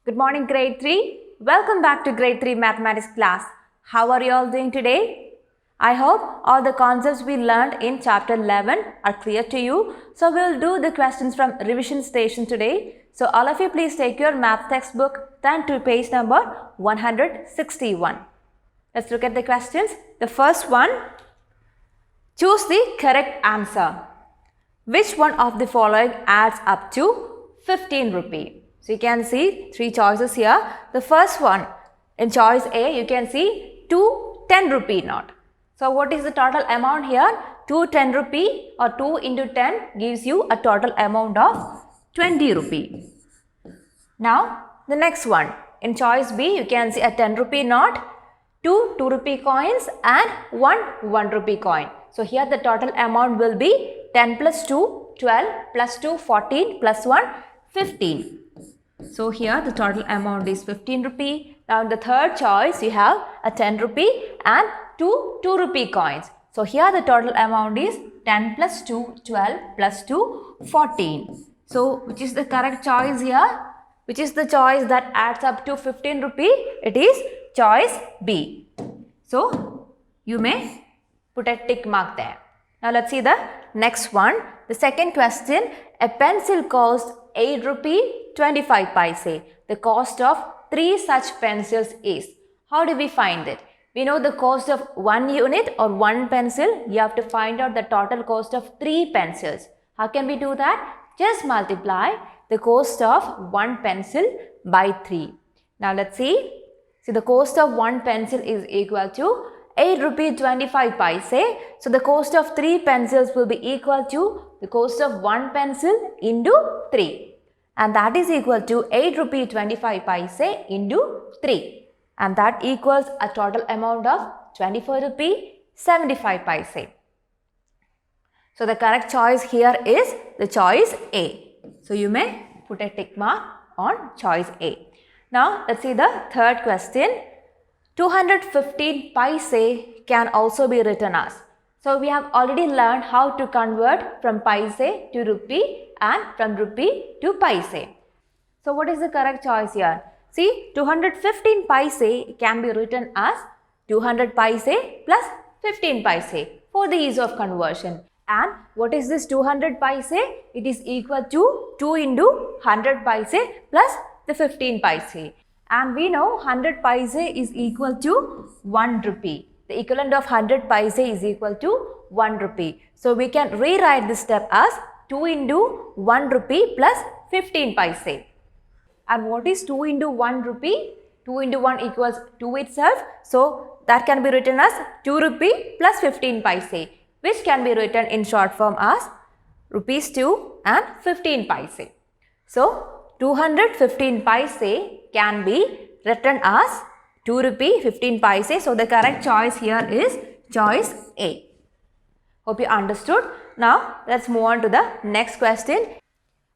Good morning, grade 3. Welcome back to grade 3 mathematics class. How are you all doing today? I hope all the concepts we learned in chapter 11 are clear to you. So we'll do the questions from revision station today. So all of you please take your math textbook, turn to page number 161. Let's look at the questions. The first one, choose the correct answer. Which one of the following adds up to 15 rupee? So you can see three choices here. The first one, in choice A, you can see 2 10 rupee note. So what is the total amount here? 2 10 rupee or 2 into 10 gives you a total amount of 20 rupee. Now the next one, in choice B, you can see a 10 rupee note, 2 2 rupee coins and 1 1 rupee coin. So here the total amount will be 10 plus 2, 12 plus 2, 14 plus 1, 15. So here the total amount is 15 rupee. Now in the third choice you have a 10 rupee and 2 2 rupee coins. So here the total amount is 10 plus 2, 12 plus 2, 14. So which is the correct choice here? Which is the choice that adds up to 15 rupee? It is choice B. So you may put a tick mark there. Now let's see the next one. The second question, a pencil costs 8 rupee 25 paise. The cost of 3 such pencils is. How do we find it? We know the cost of 1 unit or 1 pencil. You have to find out the total cost of 3 pencils. How can we do that? Just multiply the cost of 1 pencil by 3. Now let's see. See, the cost of 1 pencil is equal to 8 rupee 25 paise. So the cost of 3 pencils will be equal to the cost of 1 pencil into 3. And that is equal to 8 rupee 25 paise into 3. And that equals a total amount of 24 rupee 75 paise. So the correct choice here is the choice A. So you may put a tick mark on choice A. Now let's see the third question. 215 paise can also be written as. So we have already learned how to convert from paise to rupee and from rupee to paise. So what is the correct choice here? See, 215 paise can be written as 200 paise plus 15 paise for the ease of conversion. And what is this 200 paise? It is equal to 2 into 100 paise plus the 15 paise. And we know 100 paise is equal to 1 rupee. The equivalent of 100 paise is equal to 1 rupee. So we can rewrite this step as 2 into 1 rupee plus 15 paise. And what is 2 into 1 rupee? 2 into 1 equals 2 itself. So that can be written as 2 rupee plus 15 paise, which can be written in short form as rupees 2 and 15 paise. So 215 paise can be written as 2 rupee 15 paise. So the correct choice here is choice A. Hope you understood. Now let's move on to the next question.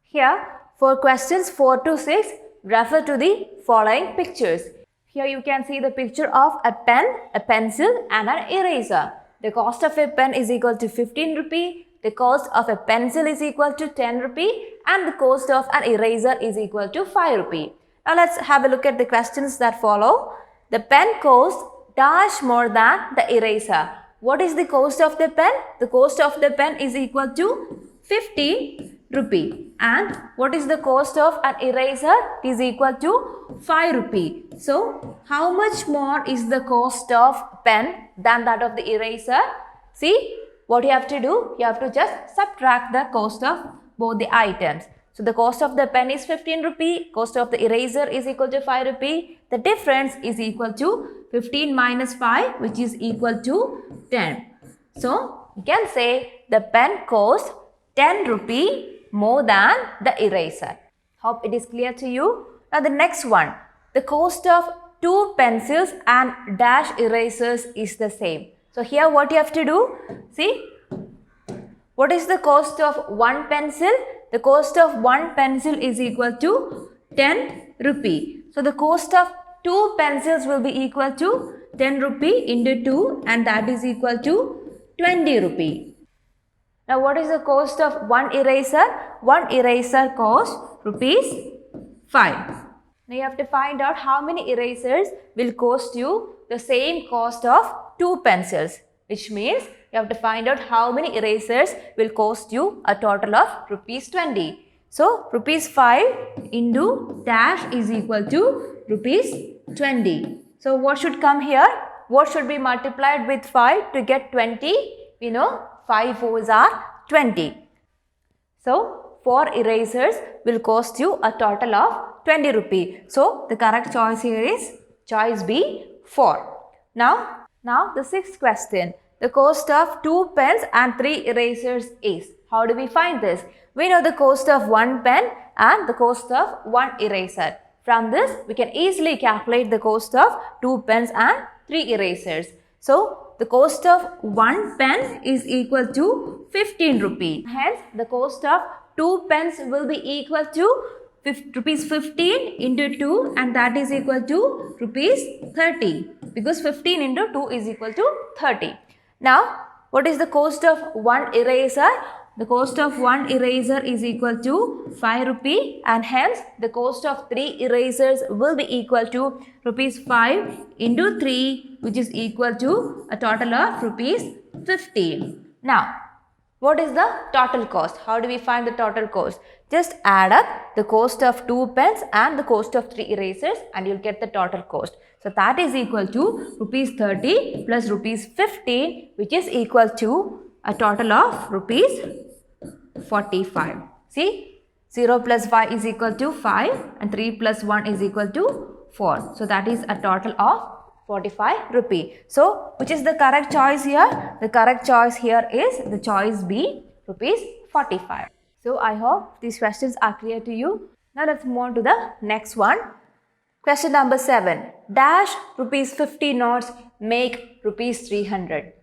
Here for questions 4 to 6, refer to the following pictures. Here you can see the picture of a pen, a pencil and an eraser. The cost of a pen is equal to 15 rupee. The cost of a pencil is equal to 10 rupee and the cost of an eraser is equal to 5 rupee. Now let's have a look at the questions that follow. The pen costs dash more than the eraser. What is the cost of the pen? The cost of the pen is equal to 15 rupee. And what is the cost of an eraser? It is equal to 5 rupee. So how much more is the cost of pen than that of the eraser? See, what you have to do? You have to just subtract the cost of both the items. So the cost of the pen is 15 rupee, cost of the eraser is equal to 5 rupee. The difference is equal to 15 minus 5, which is equal to 10. So you can say the pen costs 10 rupee more than the eraser. Hope it is clear to you. Now the next one, the cost of 2 pencils and dash erasers is the same. So here what you have to do? See, what is the cost of 1 pencil? The cost of 1 pencil is equal to 10 rupee. So the cost of 2 pencils will be equal to 10 rupee into 2 and that is equal to 20 rupee. Now what is the cost of 1 eraser? 1 eraser costs rupees 5. Now you have to find out how many erasers will cost you the same cost of 2 pencils, which means you have to find out how many erasers will cost you a total of rupees 20. So rupees 5 into dash is equal to rupees 20. So what should come here? What should be multiplied with 5 to get 20? We know 5 fours are 20. So 4 erasers will cost you a total of 20 rupee. So the correct choice here is choice B, 4. Now the sixth question. The cost of 2 pens and 3 erasers is. How do we find this? We know the cost of 1 pen and the cost of 1 eraser. From this, we can easily calculate the cost of 2 pens and 3 erasers. So, the cost of 1 pen is equal to 15 rupee. Hence, the cost of 2 pens will be equal to rupees 15 into 2 and that is equal to rupees 30 because 15 into 2 is equal to 30. Now, what is the cost of 1 eraser? The cost of 1 eraser is equal to 5 rupee and hence the cost of 3 erasers will be equal to rupees 5 into 3 which is equal to a total of rupees 15. Now, what is the total cost? How do we find the total cost? Just add up the cost of 2 pens and the cost of 3 erasers and you'll get the total cost. So that is equal to rupees 30 plus rupees 15 which is equal to a total of rupees 45. See, 0 plus 5 is equal to 5 and 3 plus 1 is equal to 4. So that is a total of 45 rupee. So which is the correct choice here? The correct choice here is the choice B, rupees 45. So I hope these questions are clear to you. Now let's move on to the next one. Question number 7. Dash rupees 50 notes make rupees 300.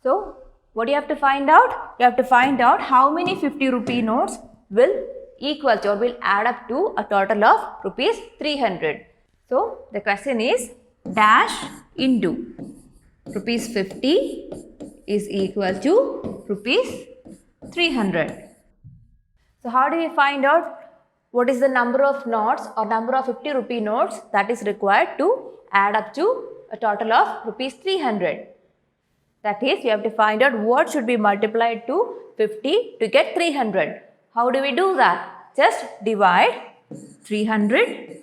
So what do you have to find out? You have to find out how many 50 rupee notes will equal to or will add up to a total of rupees 300. So the question is dash into rupees 50 is equal to rupees 300. So how do we find out what is the number of notes or number of 50 rupee notes that is required to add up to a total of rupees 300? That is, you have to find out what should be multiplied to 50 to get 300. How do we do that? Just divide 300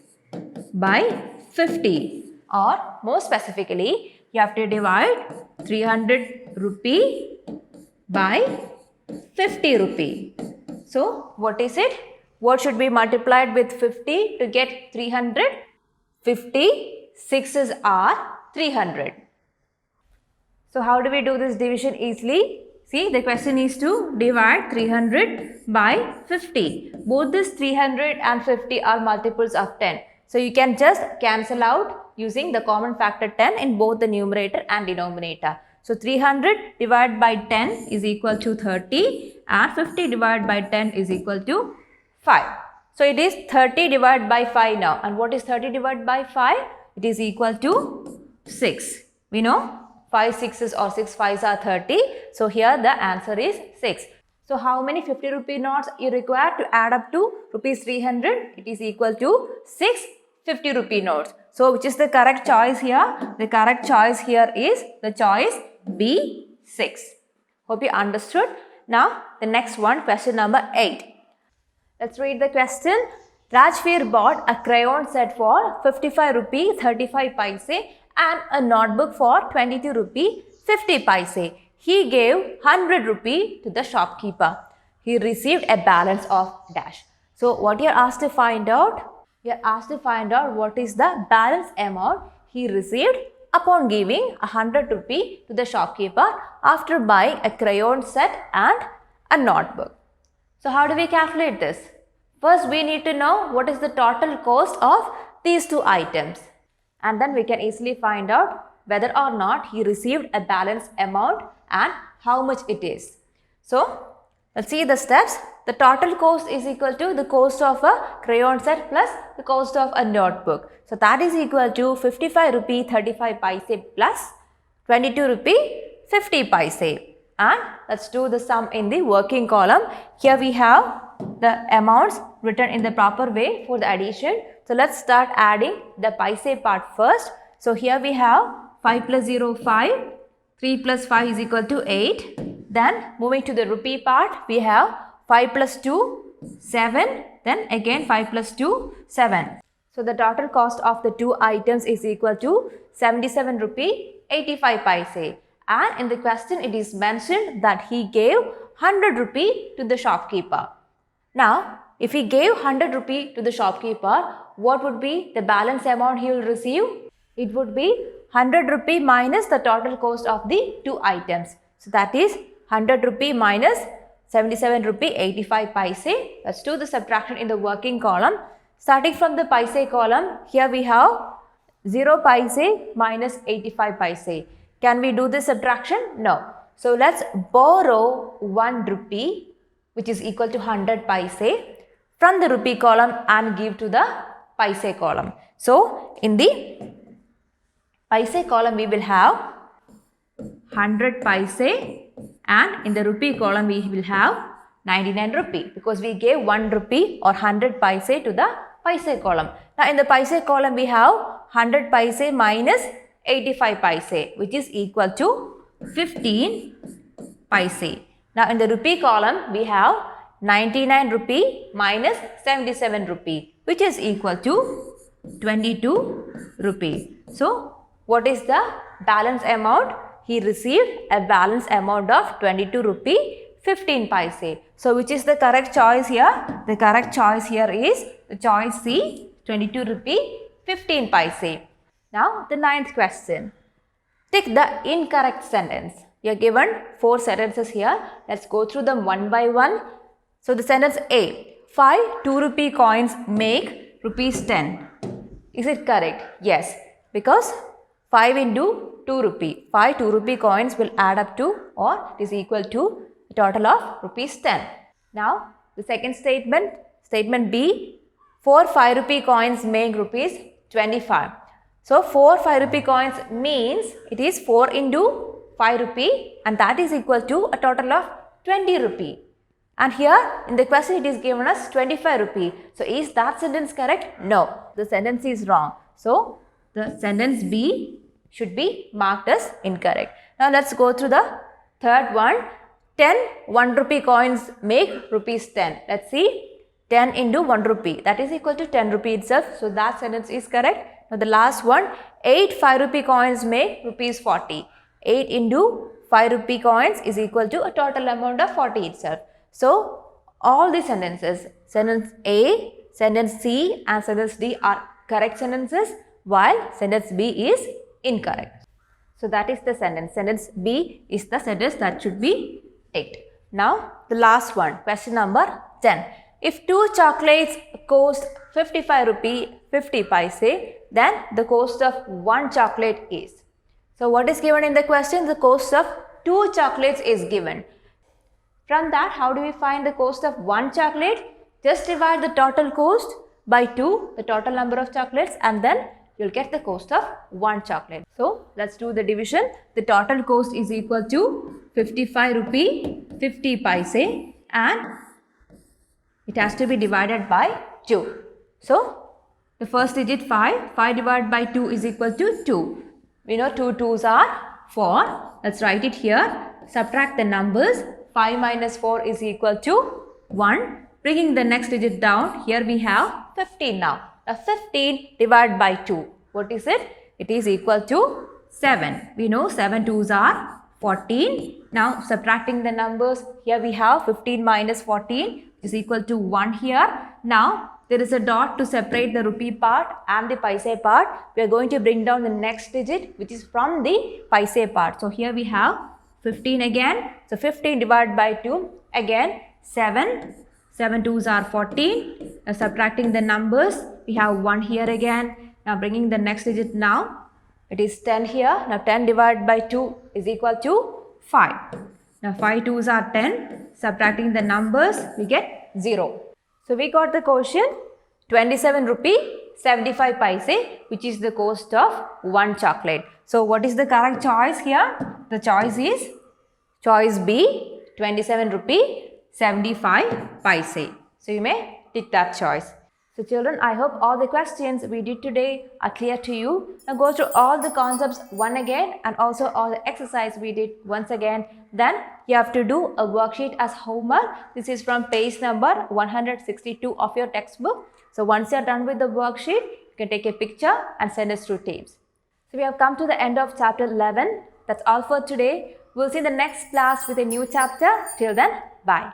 by 50 or more specifically, you have to divide 300 rupee by 50 rupee. So, what is it? What should be multiplied with 50 to get 300? 50 sixes are 300. So, how do we do this division easily? See, the question is to divide 300 by 50. Both this 300 and 50 are multiples of 10. So, you can just cancel out using the common factor 10 in both the numerator and denominator. So, 300 divided by 10 is equal to 30 and 50 divided by 10 is equal to 5. So, it is 30 divided by 5 now. And what is 30 divided by 5? It is equal to 6. We know 5 sixes or 6 fives are 30. So, here the answer is 6. So, how many 50 rupee notes you require to add up to rupees 300? It is equal to 6 50 rupee notes. So, which is the correct choice here? The correct choice here is the choice B, 6. Hope you understood. Now, the next one, question number 8. Let's read the question. Rajveer bought a crayon set for 55 rupee 35 paise and a notebook for 22 rupee 50 paise. He gave 100 rupee to the shopkeeper. He received a balance of dash. So, what you are asked to find out? You are asked to find out what is the balance amount he received upon giving 100 rupee to the shopkeeper after buying a crayon set and a notebook. So, how do we calculate this? First, we need to know what is the total cost of these two items. And then we can easily find out whether or not he received a balance amount and how much it is. So, let's see the steps. The total cost is equal to the cost of a crayon set plus the cost of a notebook. So, that is equal to 55 rupee 35 paise plus 22 rupee 50 paise. And let's do the sum in the working column. Here we have the amounts written in the proper way for the addition. So let's start adding the paise part first. So here we have 5 plus 0, 5. 3 plus 5 is equal to 8. Then moving to the rupee part, we have 5 plus 2, 7. Then again 5 plus 2, 7. So the total cost of the two items is equal to 77 rupee 85 paise. And in the question it is mentioned that he gave 100 rupee to the shopkeeper. Now, if he gave 100 rupee to the shopkeeper, what would be the balance amount he will receive? It would be 100 rupee minus the total cost of the two items. So that is 100 rupee minus 77 rupee 85 paise. Let's do the subtraction in the working column. Starting from the paise column, here we have 0 paise minus 85 paise. Can we do this subtraction? No. So let's borrow 1 rupee, which is equal to 100 paise, from the rupee column and give to the paise column. So in the paise column we will have 100 paise, and in the rupee column we will have 99 rupee, because we gave 1 rupee or 100 paise to the paise column. Now in the paise column we have 100 paise minus 85 paise, which is equal to 15 paise. Now in the rupee column we have 99 rupee minus 77 rupee, which is equal to 22 rupee. So what is the balance amount? He received a balance amount of 22 rupee 15 paise. So which is the correct choice here? The correct choice here is the choice C, 22 rupee 15 paise. Now the ninth question. Tick the incorrect sentence. You are given 4 sentences here. Let's go through them one by one. So the sentence A, 5 2 rupee coins make rupees 10. Is it correct? Yes, because 5 into 2 rupee. 5 2 rupee coins will add up to, or it is equal to, a total of rupees 10. Now the second statement, statement B, 4 5 rupee coins make rupees 25. So 4 5 rupee coins means it is 4 into 5 rupee, and that is equal to a total of 20 rupee. And here in the question it is given us 25 rupee. So is that sentence correct? No, the sentence is wrong. So the sentence B should be marked as incorrect. Now let's go through the third one. 10 1 rupee coins make rupees 10. Let's see. 10 into 1 rupee, that is equal to 10 rupee itself. So that sentence is correct. Now the last one, 8 5 rupee coins make rupees 40. 8 into 5 rupee coins is equal to a total amount of 40 itself. So all the sentences, sentence A, sentence C and sentence D are correct sentences, while sentence B is incorrect. So that is the sentence. Sentence B is the sentence that should be ticked. Now the last one, question number 10. If 2 chocolates cost 55 rupee 50 paise, then the cost of 1 chocolate is. So what is given in the question? The cost of 2 chocolates is given. From that, how do we find the cost of 1 chocolate? Just divide the total cost by 2, the total number of chocolates, and then you'll get the cost of 1 chocolate. So let's do the division. The total cost is equal to 55 rupee 50 paise, and it has to be divided by 2. So the first digit 5, 5 divided by 2 is equal to 2. We know 2 2s are 4. Let's write it here. Subtract the numbers. 5 minus 4 is equal to 1. Bringing the next digit down, here we have 15 now. Now 15 divided by 2. What is it? It is equal to 7. We know 7 2s are 14. Now subtracting the numbers, here we have 15 minus 14 is equal to 1 here. Now there is a dot to separate the rupee part and the paise part. We are going to bring down the next digit, which is from the paise part. So here we have 15 again. So 15 divided by 2, again 7. 7 2s are 14. Now subtracting the numbers, we have 1 here again. Now bringing the next digit now, it is 10 here. Now 10 divided by 2 is equal to 5. Now 5 2s are 10. Subtracting the numbers, we get 0. So we got the quotient 27 rupee 75 paise, which is the cost of 1 chocolate. So what is the correct choice here? The choice is choice B, 27 rupee 75 paise. So you may tick that choice. So children, I hope all the questions we did today are clear to you. Now go through all the concepts once again and also all the exercise we did once again. Then you have to do a worksheet as homework. This is from page number 162 of your textbook. So once you are done with the worksheet, you can take a picture and send us through Teams. So we have come to the end of chapter 11. That's all for today. We'll see you in the next class with a new chapter. Till then, bye.